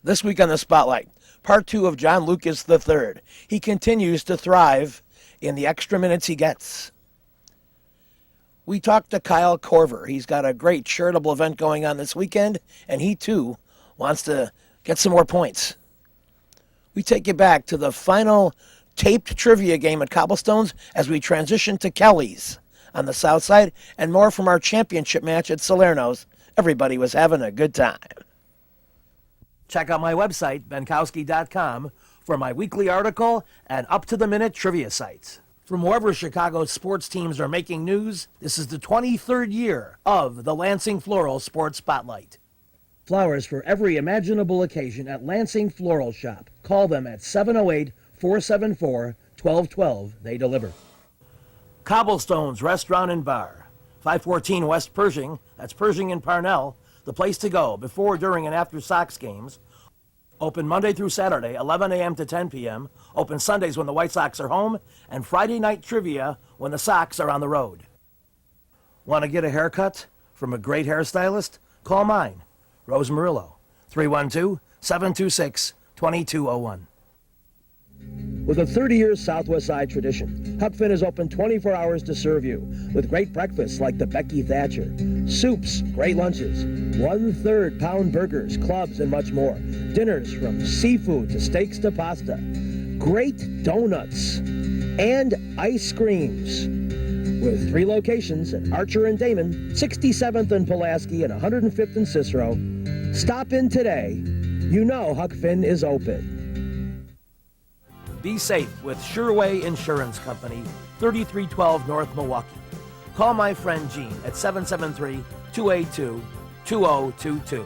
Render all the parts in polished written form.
This week on the Spotlight, part 2 of John Lucas III. He continues to thrive in the extra minutes he gets. We talked to Kyle Korver. He's got a great charitable event going on this weekend, and he too wants to get some more points. We take you back to the final taped trivia game at Cobblestones as we transition to Kelly's on the south side, and more from our championship match at Salerno's. Everybody was having a good time. Check out my website, benkowski.com, for my weekly article and up-to-the-minute trivia sites. From wherever Chicago's sports teams are making news, this is the 23rd year of the Lansing Floral Sports Spotlight. Flowers for every imaginable occasion at Lansing Floral Shop. Call them at 708-474-1212. They deliver. Cobblestones Restaurant and Bar, 514 West Pershing, that's Pershing and Parnell, the place to go before, during, and after Sox games. Open Monday through Saturday, 11 a.m. to 10 p.m. Open Sundays when the White Sox are home, and Friday night trivia when the Sox are on the road. Want to get a haircut from a great hairstylist? Call mine, Rose Murillo, 312-726-2201. With a 30-year Southwest Side tradition, Huck Finn is open 24 hours to serve you with great breakfasts like the Becky Thatcher, soups, great lunches, 1/3 pound burgers, clubs, and much more. Dinners from seafood to steaks to pasta, great donuts, and ice creams. With 3 locations at Archer and Damon, 67th and Pulaski, and 105th and Cicero. Stop in today. You know Huck Finn is open. Be safe with Sureway Insurance Company, 3312 North Milwaukee. Call my friend Jean at 773-282-2022.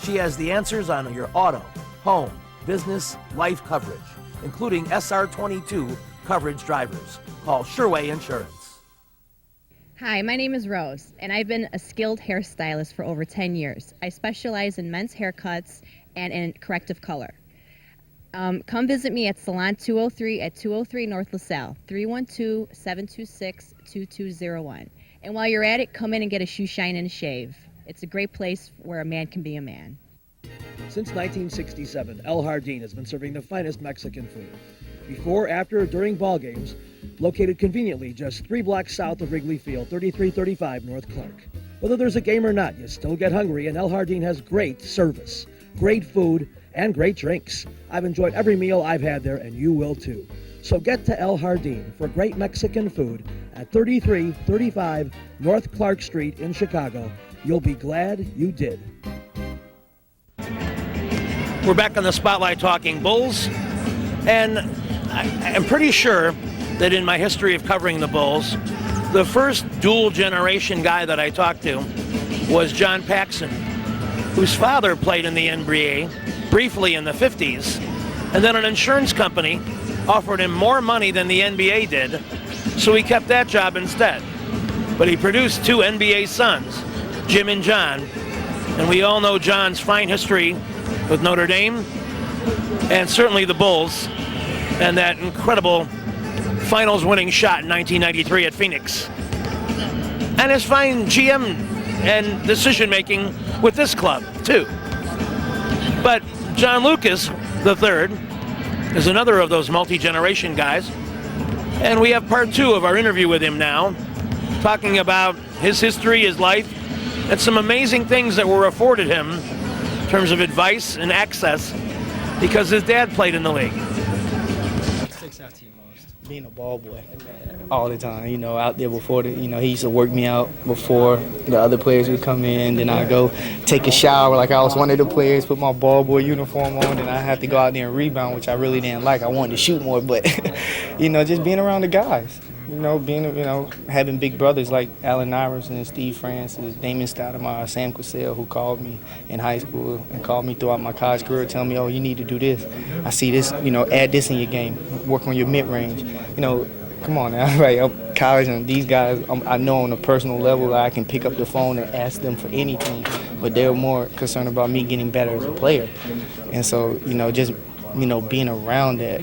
She has the answers on your auto, home, business, life coverage, including SR22 coverage drivers. Call Sureway Insurance. Hi, my name is Rose, and I've been a skilled hairstylist for over 10 years. I specialize in men's haircuts and in corrective color. Come visit me at Salon 203 at 203 North LaSalle, 312-726-2201. And while you're at it, come in and get a shoe shine and a shave. It's a great place where a man can be a man. Since 1967, El Jardín has been serving the finest Mexican food. Before, after, or during ball games, located conveniently just 3 blocks south of Wrigley Field, 3335 North Clark. Whether there's a game or not, you still get hungry, and El Jardín has great service, great food, and great drinks. I've enjoyed every meal I've had there, and you will too. So get to El Jardín for great Mexican food at 3335 North Clark Street in Chicago. You'll be glad you did. We're back on the Spotlight talking Bulls, and I'm pretty sure that in my history of covering the Bulls, the first dual generation guy that I talked to was John Paxson, whose father played in the NBA briefly in the 50s, and then an insurance company offered him more money than the NBA did, so he kept that job instead. But he produced 2 NBA sons, Jim and John, and we all know John's fine history with Notre Dame, and certainly the Bulls, and that incredible finals winning shot in 1993 at Phoenix, and his fine GM and decision making with this club too. But John Lucas III is another of those multi-generation guys, and we have part 2 of our interview with him now, talking about his history, his life, and some amazing things that were afforded him in terms of advice and access because his dad played in the league. Sticks out to you most? Being a ball boy all the time, out there before he used to work me out before the other players would come in. Then I go take a shower like I was one of the players, put my ball boy uniform on, and I have to go out there and rebound, which I really didn't like. I wanted to shoot more, but, just being around the guys, having big brothers like Allen Iverson and Steve Francis, Damon Stoudemire, Sam Cassell, who called me in high school and called me throughout my college career, telling me, oh, you need to do this. I see this, add this in your game, work on your mid-range, Come on now, right? College and these guys, I know on a personal level I can pick up the phone and ask them for anything, but they're more concerned about me getting better as a player. And so, just being around that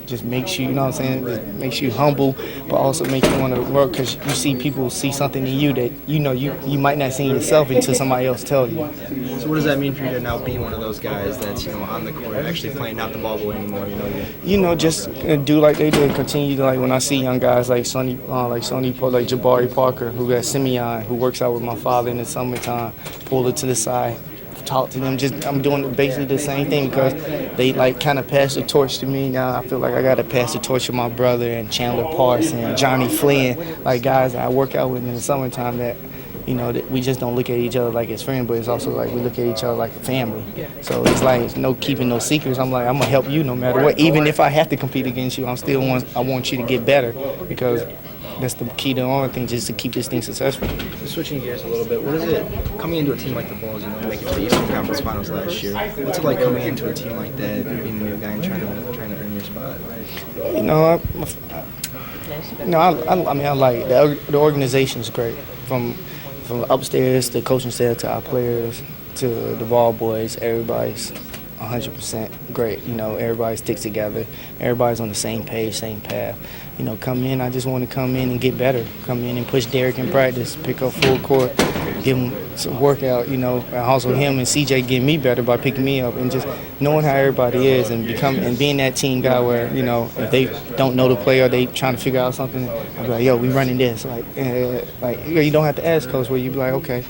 just makes you, you know what I'm saying, just makes you humble, but also makes you want to work because you see people see something in you that you might not see in yourself until somebody else tells you. So what does that mean for you to now be one of those guys that's on the court actually playing not the ball boy anymore? Just do like they did. Continue to, like, when I see young guys like Jabari Parker, who got Simeon, who works out with my father in the summertime, pull it to the side, talk to them. I'm doing basically the same thing because they like kind of pass the torch to me. Now I feel like I got to pass the torch to my brother and Chandler Parks and Johnny Flynn, like guys that I work out with in the summertime that, that we just don't look at each other like as friends, but it's also like we look at each other like a family. So it's like it's no keeping no secrets. I'm like, I'm gonna help you no matter what. Even if I have to compete against you, I want you to get better because that's the key to all things, just to keep this thing successful. Switching gears a little bit, what is it coming into a team like the Bulls, making it to the Eastern Conference Finals last year? What's it like coming into a team like that, being a new guy and trying to earn your spot? I like it. The organization's great. From upstairs, the coaching staff, to our players, to the ball boys, everybody's 100% great. Everybody sticks together. Everybody's on the same page, same path. Come in, I just want to come in and get better. Come in and push Derek in practice, pick up full court, give him some workout, and also him and CJ get me better by picking me up and just knowing how everybody is and being that team guy where, if they don't know the play or they trying to figure out something, I'll be like, yo, we running this. You don't have to ask coach, where you be like, okay,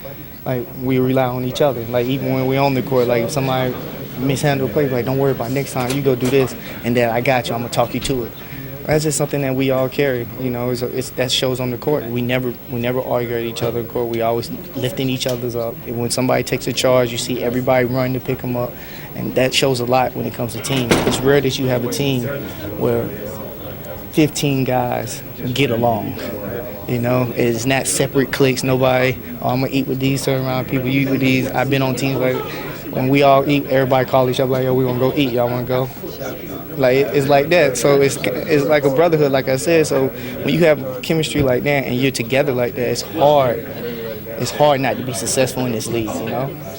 like we rely on each other. Like even when we're on the court, like if somebody mishandle a play, like don't worry about it. Next time you go do this, and then I got you. I'm gonna talk you to it. That's just something that we all carry. That shows on the court. We never argue at each other on the court. We always lifting each other's up. And when somebody takes a charge, you see everybody run to pick them up, and that shows a lot when it comes to team. It's rare that you have a team where 15 guys get along. It's not separate cliques. Nobody, I'm gonna eat with these certain amount of people. You eat with these. I've been on teams like when we all eat, everybody call each other like, yo, we gonna go eat. Y'all wanna go? Like it's like that. So it's like a brotherhood, like I said. So when you have chemistry like that and you're together like that, it's hard. It's hard not to be successful in this league.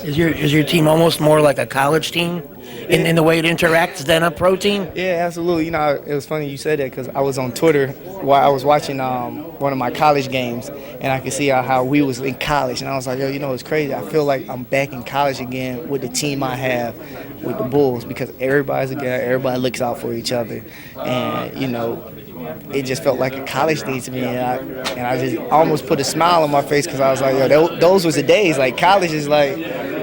Is your team almost more like a college team in the way it interacts than a pro team? Yeah, absolutely. It was funny you said that because I was on Twitter while I was watching one of my college games, and I could see how we was in college, and I was like, yo, it's crazy. I feel like I'm back in college again with the team I have with the Bulls because everybody's together, everybody looks out for each other, and it just felt like a college day to me, and I just almost put a smile on my face because I was like, yo, those was the days. Like college is like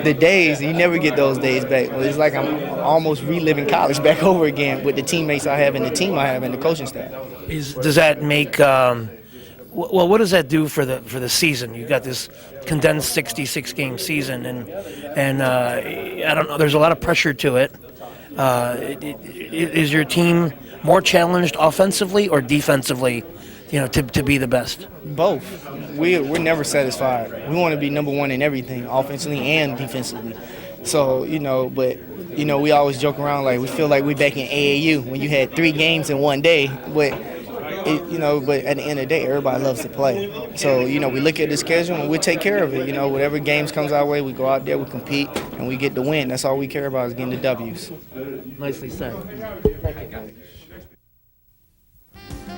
the days you never get those days back. It's like I'm almost reliving college back over again with the teammates I have and the team I have and the coaching staff. Does that make what does that do for the season? You've got this condensed 66 game season, and I don't know. There's a lot of pressure to it. Is your team more challenged offensively or defensively, to be the best? Both. We're never satisfied. We want to be number one in everything, offensively and defensively. So, but we always joke around like we feel like we're back in AAU when you had 3 games in one day, but but at the end of the day, everybody loves to play. So, we look at the schedule and we take care of it. Whatever games comes our way, we go out there, we compete, and we get the win. That's all we care about is getting the W's. Nicely said. Thank you.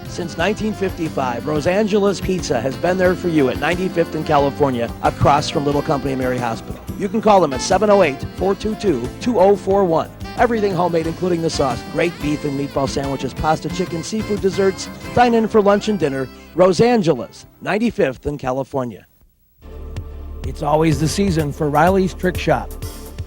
Since 1955, Rosangela's Pizza has been there for you at 95th and California, across from Little Company Mary Hospital. You can call them at 708-422-2041. Everything homemade, including the sauce. Great beef and meatball sandwiches, pasta, chicken, seafood, desserts. Dine in for lunch and dinner. Rosangela's, 95th and California. It's always the season for Riley's Trick Shop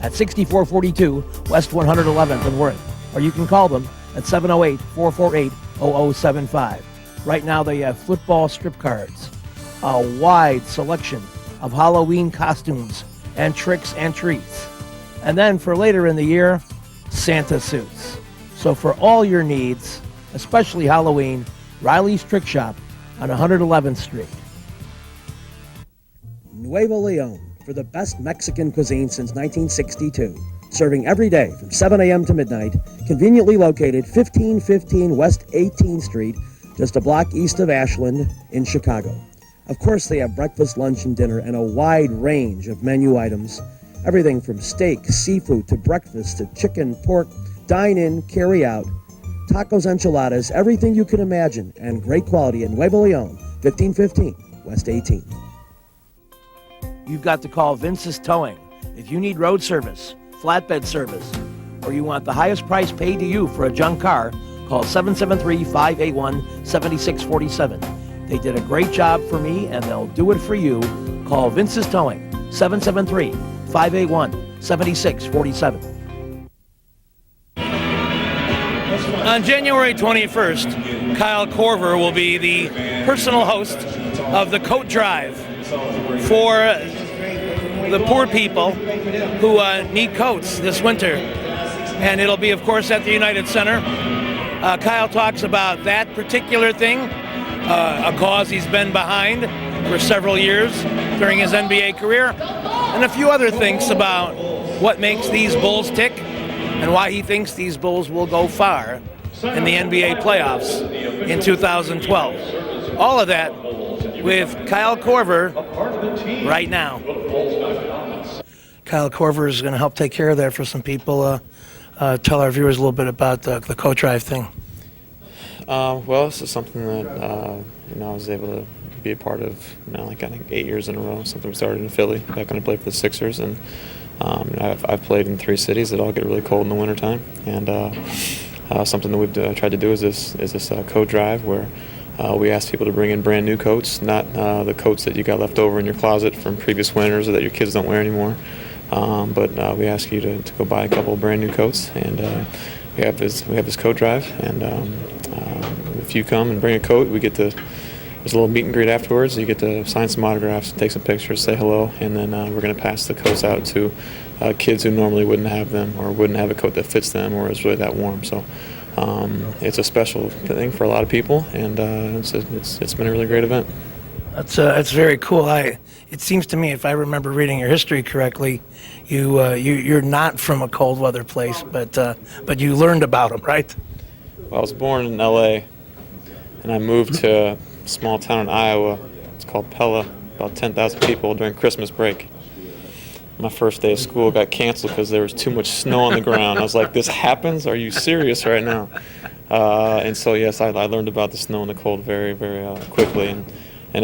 at 6442 West 111th in Worth. Or you can call them at 708-448-0075. Right now they have football strip cards, a wide selection of Halloween costumes and tricks and treats. And then for later in the year, Santa suits. So for all your needs, especially Halloween, Riley's Trick Shop on 111th Street. Nuevo Leon, for the best Mexican cuisine since 1962. Serving every day from 7 a.m. to midnight, conveniently located 1515 West 18th Street, just a block east of Ashland in Chicago. Of course, they have breakfast, lunch, and dinner, and a wide range of menu items. Everything from steak, seafood, to breakfast, to chicken, pork, dine in, carry out, tacos, enchiladas, everything you can imagine, and great quality in Nuevo Leon, 1515 West 18th. You've got to call Vince's Towing. If you need road service, flatbed service, or you want the highest price paid to you for a junk car, call 773-581-7647. They did a great job for me, and they'll do it for you. Call Vince's Towing, 773-581-7647. On January 21st, Kyle Korver will be the personal host of the Coat Drive for the poor people who need coats this winter. And it'll be, of course, at the United Center. Kyle talks about that particular thing, a cause he's been behind for several years during his NBA career, and a few other things about what makes these Bulls tick and why he thinks these Bulls will go far in the NBA playoffs in 2012. All of that with Kyle Korver right now. Kyle Korver is going to help take care of that for some people. Tell our viewers a little bit about the Coat Drive thing. Well, this is something that I was able to be a part of now, I think 8 years in a row. Something we started in Philly back when I played for the Sixers, and I've played in 3 cities that all get really cold in the wintertime. And something that we've tried to do is this Coat Drive, where we ask people to bring in brand new coats, not the coats that you got left over in your closet from previous winters or that your kids don't wear anymore. But we ask you to go buy a couple of brand new coats, and we have this Coat Drive, and if you come and bring a coat, there's a little meet and greet afterwards. You get to sign some autographs, take some pictures, say hello, and then we're going to pass the coats out to kids who normally wouldn't have them or wouldn't have a coat that fits them or is really that warm. So it's a special thing for a lot of people, and it's been a really great event. That's very cool. It seems to me, if I remember reading your history correctly, you're not from a cold weather place, but you learned about them, right? Well, I was born in L.A. and I moved to a small town in Iowa. It's called Pella, about 10,000 people during Christmas break. My first day of school got canceled because there was too much snow on the ground. I was like, this happens? Are you serious right now? And so, yes, I learned about the snow and the cold very, very quickly. And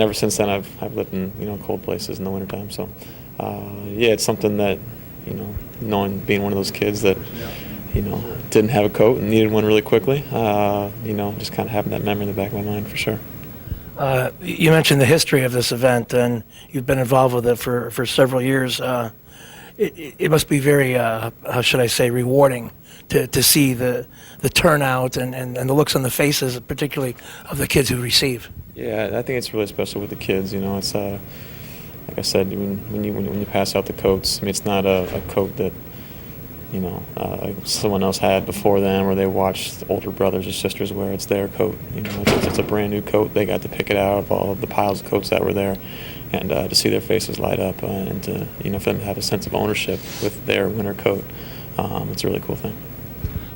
ever since then, I've lived in cold places in the wintertime. So, it's something that, being one of those kids that, didn't have a coat and needed one really quickly, just kind of having that memory in the back of my mind for sure. You mentioned the history of this event, and you've been involved with it for several years. It must be very, how should I say, rewarding to see the turnout and the looks on the faces, particularly of the kids who receive. Yeah, I think it's really special with the kids. It's like I said, when you pass out the coats, it's not a coat that someone else had before them, or they watched older brothers or sisters wear. It's their coat. It's a brand new coat. They got to pick it out of all of the piles of coats that were there, and to see their faces light up, and to for them to have a sense of ownership with their winter coat, it's a really cool thing.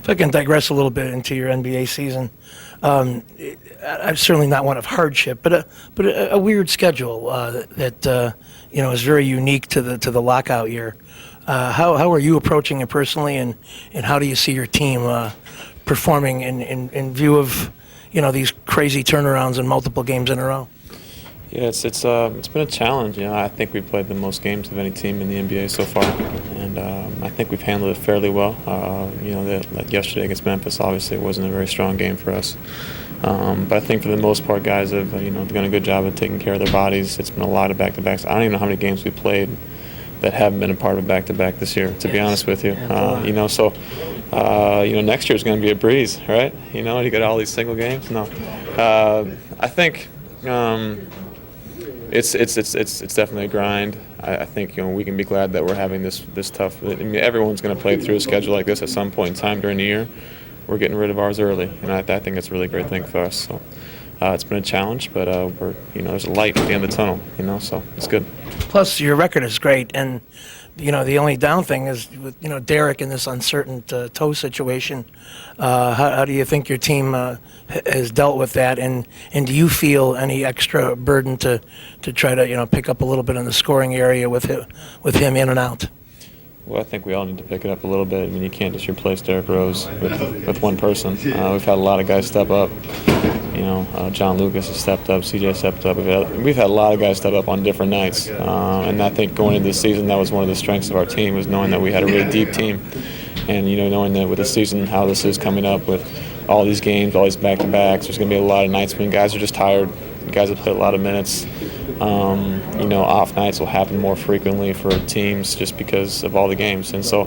If I can digress a little bit into your NBA season, I'm certainly not one of hardship, but a weird schedule that is very unique to the lockout year. How are you approaching it personally, and how do you see your team performing in view of these crazy turnarounds and multiple games in a row? Yeah, it's been a challenge. I think we've played the most games of any team in the NBA so far, and I think we've handled it fairly well. That yesterday against Memphis, obviously, it wasn't a very strong game for us. But I think for the most part, guys have done a good job of taking care of their bodies. It's been a lot of back-to-backs. I don't even know how many games we played that haven't been a part of a back-to-back this year, to be honest with you. So next year is going to be a breeze, right? You got all these single games. No, I think it's definitely a grind. I think we can be glad that we're having this tough. Everyone's going to play through a schedule like this at some point in time during the year. We're getting rid of ours early, and I think it's a really great thing for us. So it's been a challenge, but there's a light at the end of the tunnel. So it's good. Plus, your record is great, and the only down thing is with Derek in this uncertain toe situation. How do you think your team has dealt with that, and do you feel any extra burden to try to pick up a little bit in the scoring area with him in and out? Well, I think we all need to pick it up a little bit. I mean, you can't just replace Derrick Rose with one person. We've had a lot of guys step up. You know, John Lucas has stepped up, CJ stepped up. We've had a lot of guys step up on different nights. And I think going into the season, that was one of the strengths of our team, was knowing that we had a really deep team. And, you know, knowing that with the season, how this is coming up with all these games, all these back-to-backs, there's going to be a lot of nights when guys are just tired. Guys have played a lot of minutes. You know, off nights will happen more frequently for teams just because of all the games. And so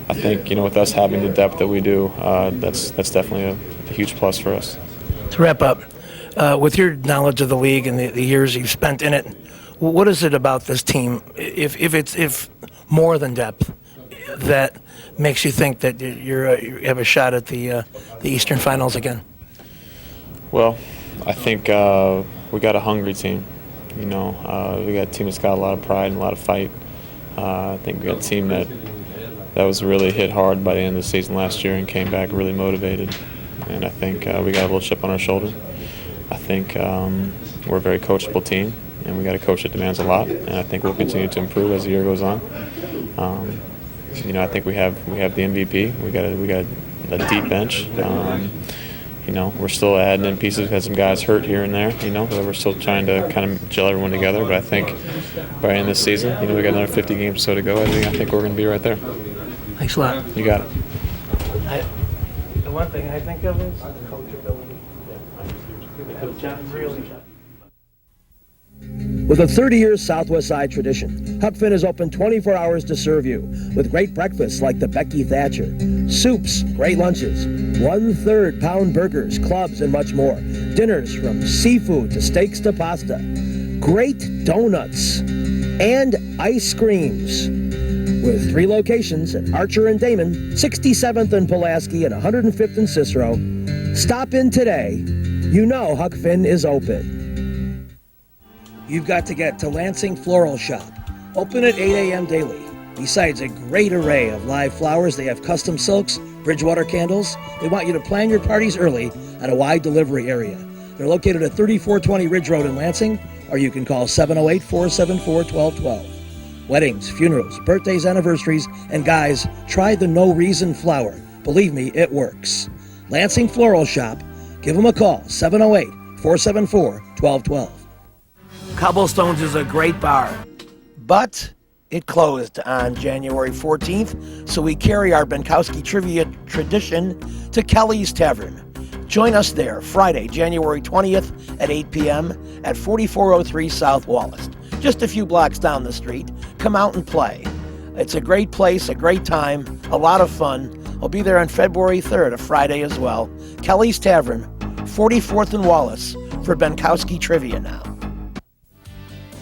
I think, you know, with us having the depth that we do, that's definitely a huge plus for us. To wrap up, with your knowledge of the league and the years you've spent in it, what is it about this team, if more than depth, that makes you think that you have a shot at the Eastern Finals again? Well, I think we got a hungry team. You know, we got a team that's got a lot of pride and a lot of fight. I think we got a team that was really hit hard by the end of the season last year and came back really motivated. And I think we got a little chip on our shoulder. I think we're a very coachable team, and we got a coach that demands a lot. And I think we'll continue to improve as the year goes on. You know, I think we have the MVP. We got a deep bench. You know, we're still adding in pieces. We've had some guys hurt here and there, you know, but we're still trying to kind of gel everyone together. But I think by the end of this season, you know, we got another 50 games or so to go. I think we're going to be right there. Thanks a lot. You got it. The one thing I think of is coachability. Really. With a 30-year Southwest Side tradition, Huck Finn is open 24 hours to serve you with great breakfasts like the Becky Thatcher, soups, great lunches, 1/3 pound burgers, clubs, and much more. Dinners from seafood to steaks to pasta, great donuts, and ice creams. With 3 locations at Archer and Damon, 67th and Pulaski, and 105th and Cicero. Stop in today. You know Huck Finn is open. You've got to get to Lansing Floral Shop. Open at 8 a.m. daily. Besides a great array of live flowers, they have custom silks, Bridgewater candles. They want you to plan your parties early at a wide delivery area. They're located at 3420 Ridge Road in Lansing, or you can call 708-474-1212. Weddings, funerals, birthdays, anniversaries, and guys, try the No Reason flower. Believe me, it works. Lansing Floral Shop. Give them a call, 708-474-1212. Cobblestones is a great bar, but it closed on January 14th, so we carry our Benkowski trivia tradition to Kelly's Tavern. Join us there Friday, January 20th at 8 p.m. at 4403 South Wallace. Just a few blocks down the street. Come out and play. It's a great place, a great time, a lot of fun. I'll be there on February 3rd, a Friday as well. Kelly's Tavern, 44th and Wallace for Benkowski Trivia now.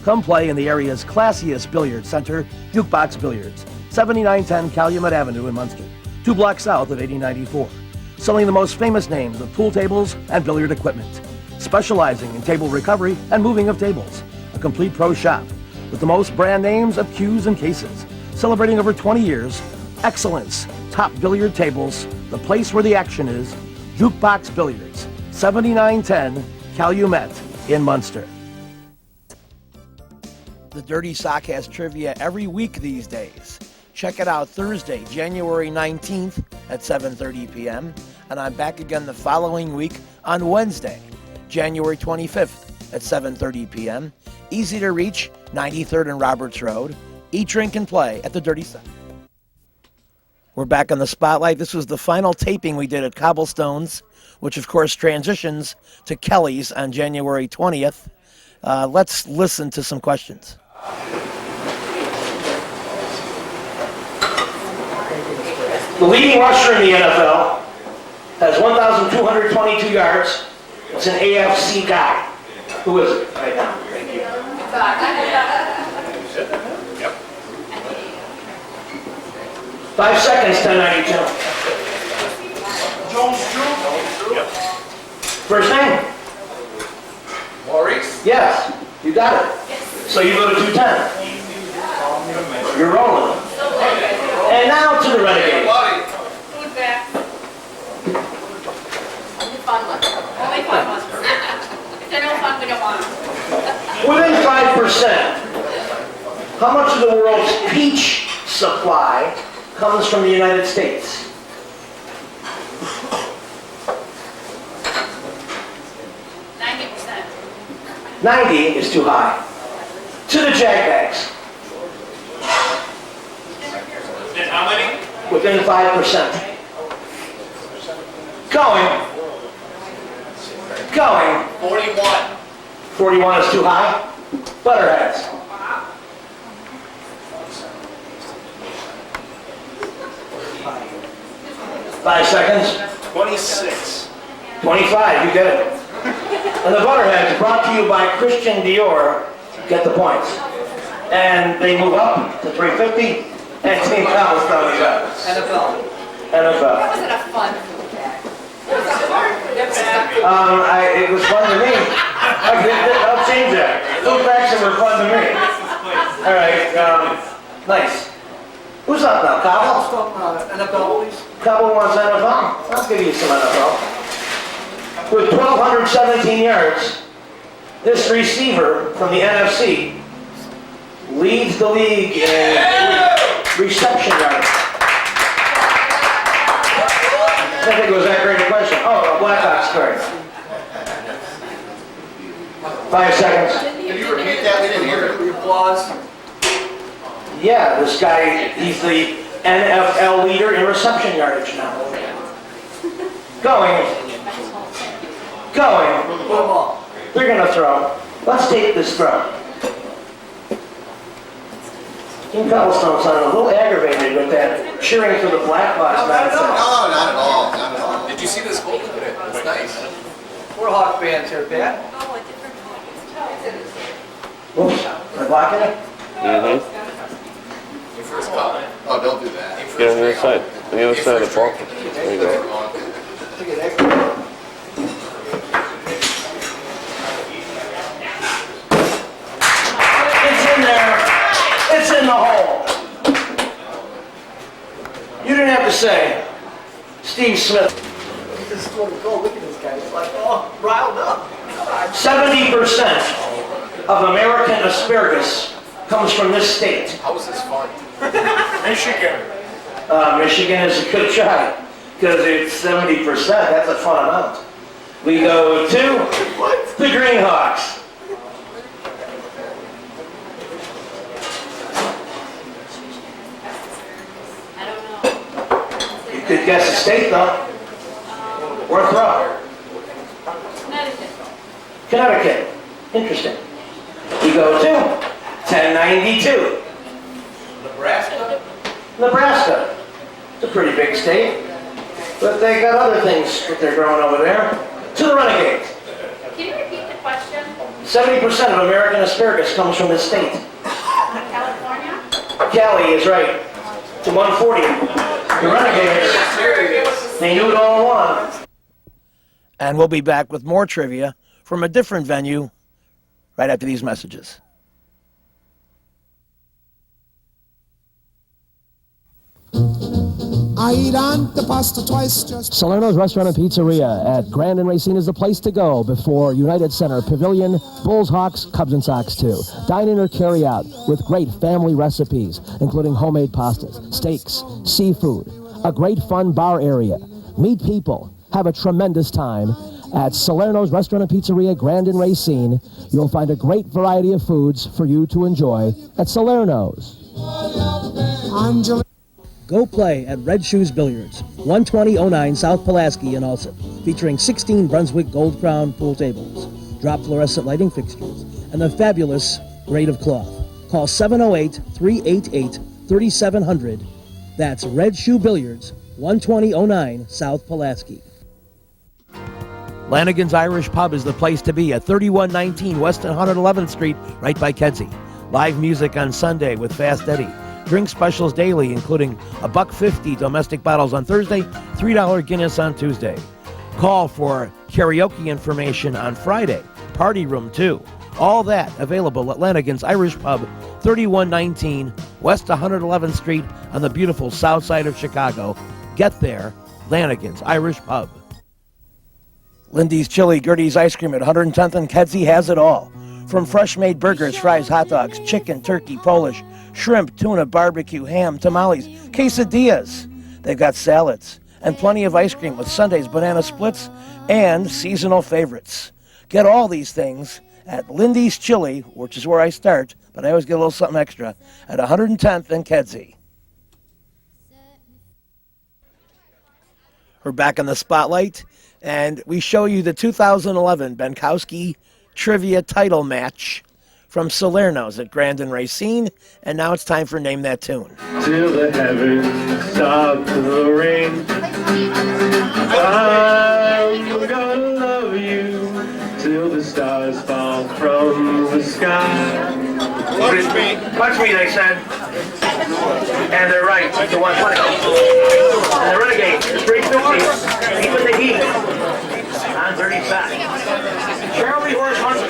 Come play in the area's classiest billiard center, Jukebox Billiards, 7910 Calumet Avenue in Munster, 2 blocks south of 8094. Selling the most famous names of pool tables and billiard equipment. Specializing in table recovery and moving of tables. A complete pro shop with the most brand names of cues and cases. Celebrating over 20 years, excellence, top billiard tables, the place where the action is, Jukebox Billiards, 7910 Calumet in Munster. The Dirty Sock has trivia every week these days. Check it out Thursday, January 19th at 7:30 p.m. And I'm back again the following week on Wednesday, January 25th at 7:30 p.m. Easy to reach, 93rd and Roberts Road. Eat, drink, and play at the Dirty Sock. We're back on the spotlight. This was the final taping we did at Cobblestones, which of course transitions to Kelly's on January 20th. Let's listen to some questions. The leading rusher in the NFL has 1,222 yards. It's an AFC guy. Who is it right now? Thank you. 5 seconds, 1092. Jones Drew? Yep. First name? Maurice? Yes, you got it. So you go to 210. You're rolling. And now to the Renegade. Food back. Only fun ones. Only fun ones. If they're no fun, we don't want them. Within 5%, how much of the world's peach supply comes from the United States? 90%. 90 is too high. To the Jagbags. And how many? Within 5%. Going. 41. 41 is too high. Butterheads. Five seconds. 26. 25, you get it. And the Butterheads, brought to you by Christian Dior, get the points. And they move up to 350, and Team Cobblestone is up. NFL. That wasn't a fun food fact. It was a hard. It was fun to me. I'll change that. Food facts were fun to me. All right, nice. Who's up now, Cobble? NFL, please. Cobble wants NFL. Let's give you some NFL. With 1,217 yards, this receiver from the NFC leads the league in reception yards. I think it was that great a question. Oh, a Blackhawks story. 5 seconds. Can you repeat that? We didn't hear it. Applause. Yeah, this guy, he's the NFL leader in reception yardage now. Going. They're going to throw. Let's take this throw. Team Cobblestone sounded a little aggravated with that cheering for the Blackhawks nonsense. No, not at all. Not at all. Did you see this goal today? It's nice. We're Hawk fans here, Pat. Oh, a different Oops, am I blocking it? Your first comment. Oh, don't do that. Get on the other side. On the other side of the ball. There you go. It's in there. It's in the hole. You didn't have to say. Steve Smith. This is what we go. Look at this guy. It's like, oh, riled up. 70% of American asparagus comes from this state. How was this fun? Michigan. Michigan is a good shot because it's 70%. That's a fun amount. We go to the Greenhawks. I don't know. You could guess the state though. Worth row. Connecticut. Connecticut. Interesting. We go to 1092. Nebraska. It's a pretty big state. But they got other things that they're growing over there. To the Renegades. Can you repeat the question? 70% of American asparagus comes from this state. California? Cali is right. To 140. The Renegades. They knew it all along. And we'll be back with more trivia from a different venue right after these messages. I eat antipasta twice just... Salerno's Restaurant and Pizzeria at Grand and Racine is the place to go before United Center Pavilion, Bulls, Hawks, Cubs, and Sox too. Dine in or carry out with great family recipes, including homemade pastas, steaks, seafood, a great fun bar area. Meet people. Have a tremendous time at Salerno's Restaurant and Pizzeria, Grand and Racine. You'll find a great variety of foods for you to enjoy at Salerno's. Go play at Red Shoes Billiards, 12009 South Pulaski in Ulsan, featuring 16 Brunswick Gold Crown pool tables, drop fluorescent lighting fixtures, and the fabulous grade of cloth. Call 708-388-3700. That's Red Shoe Billiards, 12009 South Pulaski. Lanigan's Irish Pub is the place to be at 3119 West 111th Street, right by Kedzie. Live music on Sunday with Fast Eddie. Drink specials daily, including $1.50 domestic bottles on Thursday, $3 Guinness on Tuesday. Call for karaoke information on Friday. Party room, too. All that available at Lanigan's Irish Pub, 3119 West 111th Street on the beautiful south side of Chicago. Get there, Lanigan's Irish Pub. Lindy's Chili, Gertie's Ice Cream at 110th and Kedzie has it all. From fresh-made burgers, fries, hot dogs, chicken, turkey, Polish, shrimp, tuna, barbecue, ham, tamales, quesadillas. They've got salads and plenty of ice cream with sundaes, banana splits, and seasonal favorites. Get all these things at Lindy's Chili, which is where I start, but I always get a little something extra, at 110th and Kedzie. We're back in the spotlight, and we show you the 2011 Benkowski Trivia Title Match from Salerno's at Grandin Racine, and now it's time for Name That Tune. Till the heavens stop the rain, I'm gonna love you till the stars fall from the sky. Punch me, they said. And they're right. It's the 120. And the Renegade, the 350, keeping the heat on 35. Charlie Horse Hunter.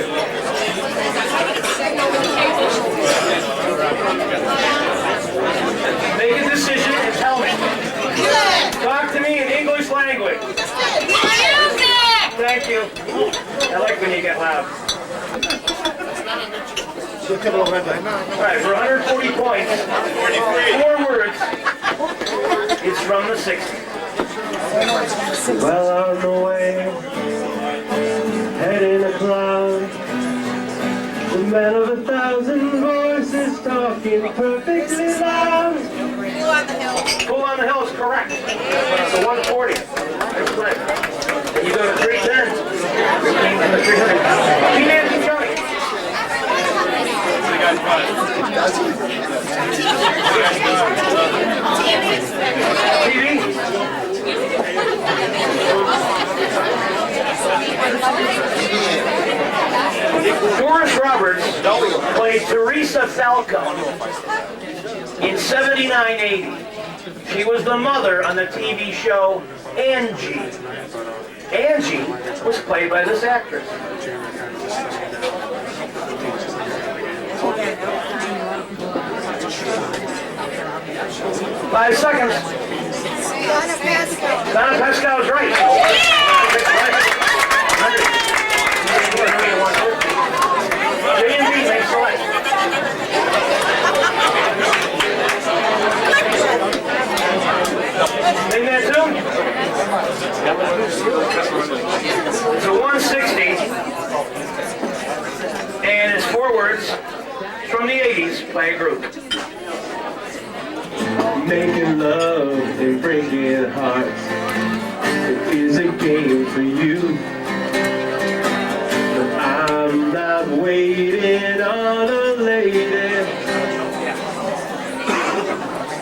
Make a decision and tell me. Talk to me in English language. Thank you. I like when you get loud. All right, for 140 points, 4 words. It's from the 60s. Well, on the way, head in a cloud, the man of 1,000 voices talking perfectly loud. Fool on the Hill is correct. So 140. That's correct. You go to 310. And the 300. T-Nancy Johnny. TV. Doris Roberts played Teresa Falco in 79-80. She was the mother on the TV show Angie. Angie was played by this actress. Five seconds. Donna Pescow is right. J&B makes select. Name that tune? It's a 160. And it's 4 words from the 80s by a group. Making love and breaking hearts, it is a game for you. But I'm not waiting on a lady.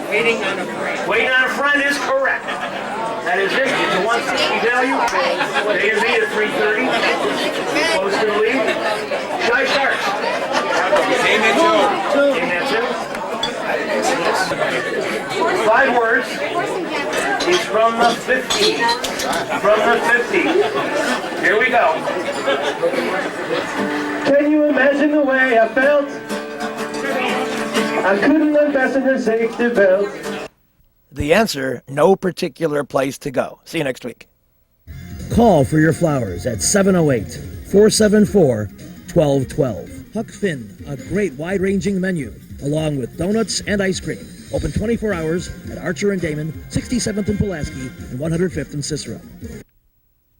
Waiting on a friend. Waiting on a friend is correct. That is it. It's a 160 value. J&B at 330. Close to the lead. Shy Sharks. Name that tune. Name that tune. 5 words. He's from the 50s. From the 50s. Here we go. Can you imagine the way I felt? I couldn't unfasten her safety belt. The answer, no particular place to go. See you next week. Call for your flowers at 708-474-1212. Huck Finn, a great wide-ranging menu, along with donuts and ice cream. Open 24 hours at Archer and Damon, 67th and Pulaski, and 105th and Cicero.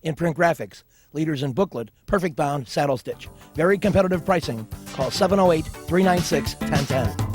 In print graphics, leaders in booklet, perfect bound, saddle stitch. Very competitive pricing. Call 708-396-1010.